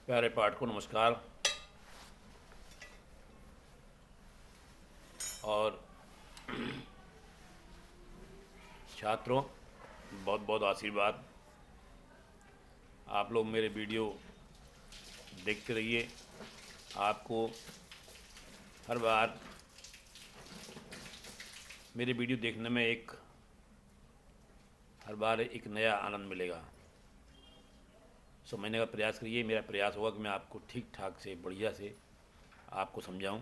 प्यारे पाठ को नमस्कार। और छात्रों, बहुत बहुत आशीर्वाद। आप लोग मेरे वीडियो देखते रहिए। आपको हर बार मेरे वीडियो देखने में हर बार एक नया आनंद मिलेगा। समझने का प्रयास करिए। मेरा प्रयास होगा कि मैं आपको ठीक ठाक से बढ़िया से आपको समझाऊं।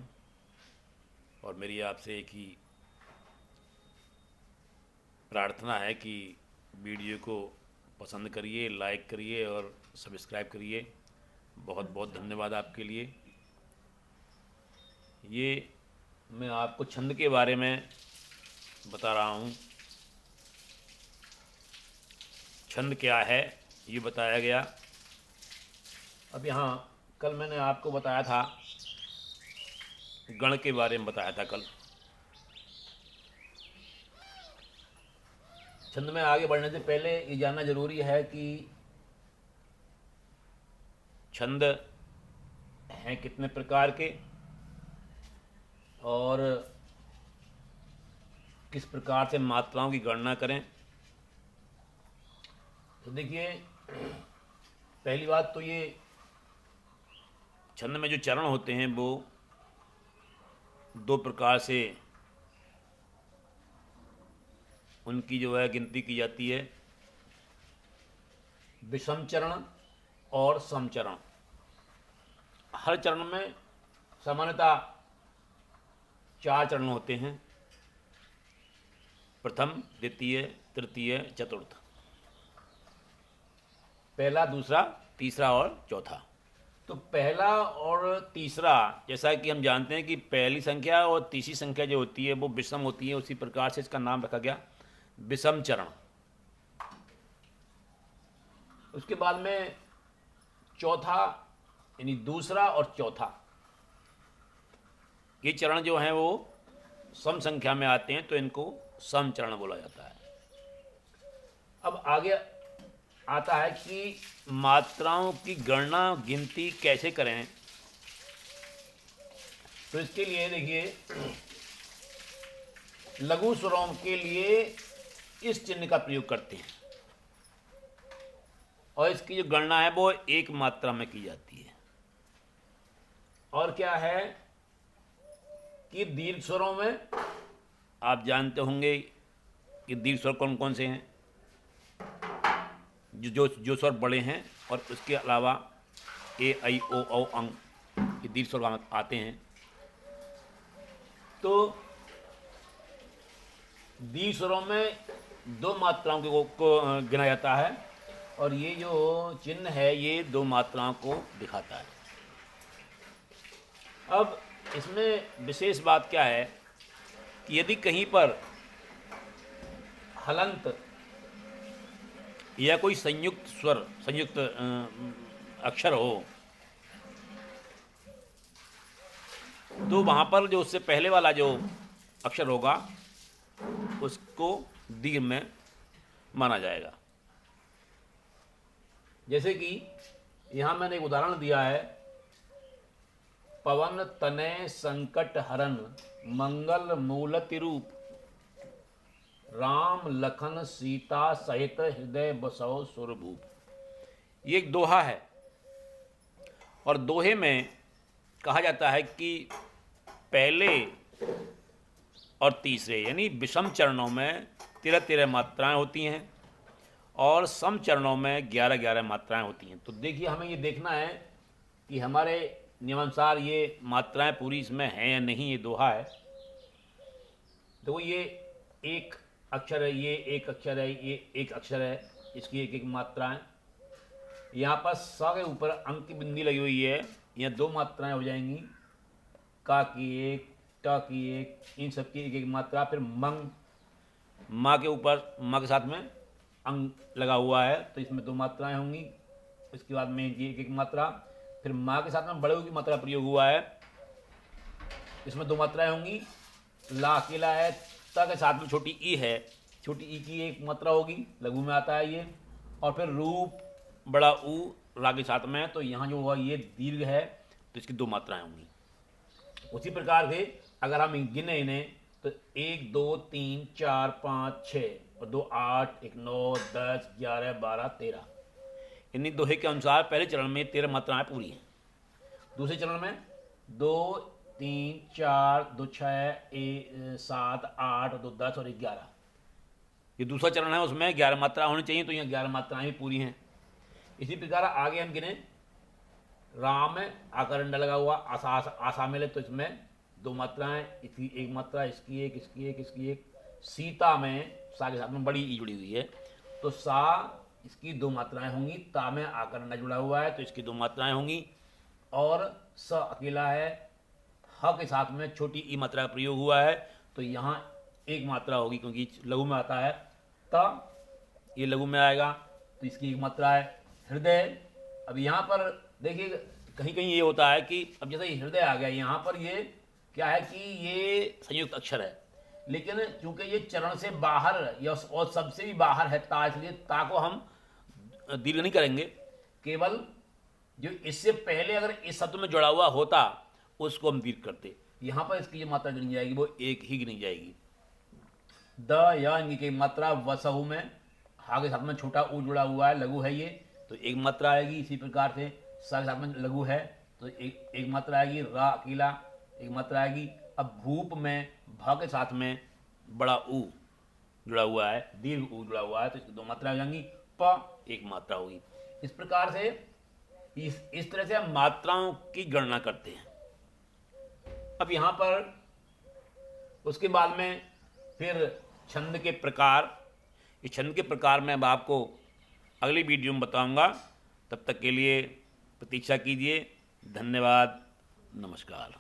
और मेरी आपसे एक ही प्रार्थना है कि वीडियो को पसंद करिए, लाइक करिए और सब्सक्राइब करिए। बहुत बहुत धन्यवाद आपके लिए। ये मैं आपको छंद के बारे में बता रहा हूँ। छंद क्या है ये बताया गया। अब यहाँ कल मैंने आपको बताया था, गण के बारे में बताया था कल। छंद में आगे बढ़ने से पहले ये जानना जरूरी है कि छंद हैं कितने प्रकार के और किस प्रकार से मात्राओं की गणना करें। तो देखिए, पहली बात तो ये छंद में जो चरण होते हैं वो दो प्रकार से उनकी जो है गिनती की जाती है, विषम चरण और सम चरण। हर चरण में सामान्यतः 4 चरण होते हैं: प्रथम, द्वितीय, तृतीय, चतुर्थ। पहला, दूसरा, तीसरा और चौथा। तो पहला और तीसरा, जैसा कि हम जानते हैं कि पहली संख्या और तीसरी संख्या जो होती है वो विषम होती है, उसी प्रकार से इसका नाम रखा गया विषम चरण। उसके बाद में चौथा, यानी दूसरा और चौथा, ये चरण जो हैं वो सम संख्या में आते हैं, तो इनको सम चरण बोला जाता है। अब आगे आता है कि मात्राओं की गणना, गिनती कैसे करें। तो इसके लिए देखिए, लघु स्वरों के लिए इस चिन्ह का प्रयोग करते हैं और इसकी जो गणना है वो एक मात्रा में की जाती है। और क्या है कि दीर्घ स्वरों में आप जानते होंगे कि दीर्घ स्वर कौन कौन से हैं, जो स्वर बड़े हैं, और उसके अलावा ए, आई, ओ, औ, अंग, ये दीर्घ स्वर आते हैं। तो दीर्घ स्वरों में 2 मात्राओं को गिना जाता है और ये जो चिन्ह है ये 2 मात्राओं को दिखाता है। अब इसमें विशेष बात क्या है कि यदि कहीं पर हलंत या कोई संयुक्त स्वर, संयुक्त अक्षर हो, तो वहाँ पर जो उससे पहले वाला जो अक्षर होगा उसको दीर्घ में माना जाएगा। जैसे कि यहाँ मैंने एक उदाहरण दिया है: पवन तनय संकट हरन मंगल मूलति रूप, राम लखन सीता सहित हृदय बसौ सुरभूप। ये एक दोहा है और दोहे में कहा जाता है कि पहले और तीसरे यानी विषम चरणों में 13-13 मात्राएं होती हैं और सम चरणों में 11-11 मात्राएं होती हैं। तो देखिए, हमें ये देखना है कि हमारे नियमानुसार ये मात्राएं पूरी इसमें हैं या नहीं। ये दोहा है, तो ये एक अक्षर है, ये एक अक्षर है, ये एक अक्षर है, इसकी एक एक मात्राएं। यहाँ पर स के ऊपर अंक की बिंदी लगी हुई है, यहाँ 2 मात्राएं हो जाएंगी, का की एक, ट की एक, इन सब की एक एक मात्रा। फिर मंग, माँ के ऊपर माँ के साथ में अंग लगा हुआ है, तो इसमें 2 मात्राएं होंगी। इसके बाद में ये एक एक मात्रा। फिर माँ के साथ में बड़े की मात्रा प्रयोग हुआ है, इसमें 2 मात्राएं होंगी। ला अकेला है, त के साथ में छोटी ई है, छोटी ई की एक मात्रा होगी, लघु में आता है ये। और फिर रूप बड़ा ऊ रा के साथ में, तो यहाँ जो हुआ ये दीर्घ है, तो इसकी 2 मात्राएं होंगी। उसी प्रकार से अगर हम गिने इन्हें तो 1 2 3 4 5 6 और 2 8 1 9 10 11 12 13, इन्हीं दोहे के अनुसार पहले चरण में 13 मात्राएं पूरी हैं। दूसरे चरण में 2 3 4 2 6 7 8 2 10 और 11, ये दूसरा चरण है, उसमें 11 मात्रा होनी चाहिए, तो यहाँ 11 मात्राएं भी पूरी हैं। इसी प्रकार आगे हम गिने राम आकरंड लगा हुआ, आशा मिले तो इसमें 2 मात्राएं, इसकी 1 मात्रा, इसकी एक, इसकी एक, इसकी एक। सीता में सा के साथ में बड़ी ई जुड़ी हुई है, तो सा इसकी 2 मात्राएं होंगी। ता में आकरंड जुड़ा हुआ है, तो इसकी 2 मात्राएं होंगी। और स अकेला है, ह के साथ में छोटी ई मात्रा का प्रयोग हुआ है, तो यहाँ 1 मात्रा होगी, क्योंकि लघु में आता है ता, ये लघु में आएगा, तो इसकी 1 मात्रा है। हृदय, अब यहाँ पर देखिए कहीं कहीं ये होता है कि अब जैसे हृदय आ गया, यहाँ पर ये क्या है कि ये संयुक्त अक्षर है, लेकिन चूंकि ये चरण से बाहर या और सबसे भी बाहर है ता, इसलिए ता को हम दीर्घ नहीं करेंगे। केवल जो इससे पहले अगर इस शब्द में जुड़ा हुआ होता उसको हम दीर्घ करते। यहाँ पर इसकी जो मात्रा गिनी जाएगी वो 1 ही गिनी जाएगी। द या इनकी की मात्रा वसहु में हा के साथ में छोटा ऊ जुड़ा हुआ है, लघु है ये, तो 1 मात्रा आएगी। इसी प्रकार से सा के साथ में लघु है, तो एक मात्रा आएगी। रा अकेला 1 मात्रा आएगी। अब भूप में भ के साथ में बड़ा ऊ जुड़ा हुआ है, दीर्घ ऊ जुड़ा हुआ है, तो इसकी 2 मात्रा हो जाएंगी। प 1 मात्रा होगी। इस प्रकार से इस तरह से हम मात्राओं की गणना करते हैं। अब यहाँ पर उसके बाद में फिर छंद के प्रकार, इस छंद के प्रकार मैं अब आपको अगली वीडियो में बताऊंगा। तब तक के लिए प्रतीक्षा कीजिए। धन्यवाद, नमस्कार।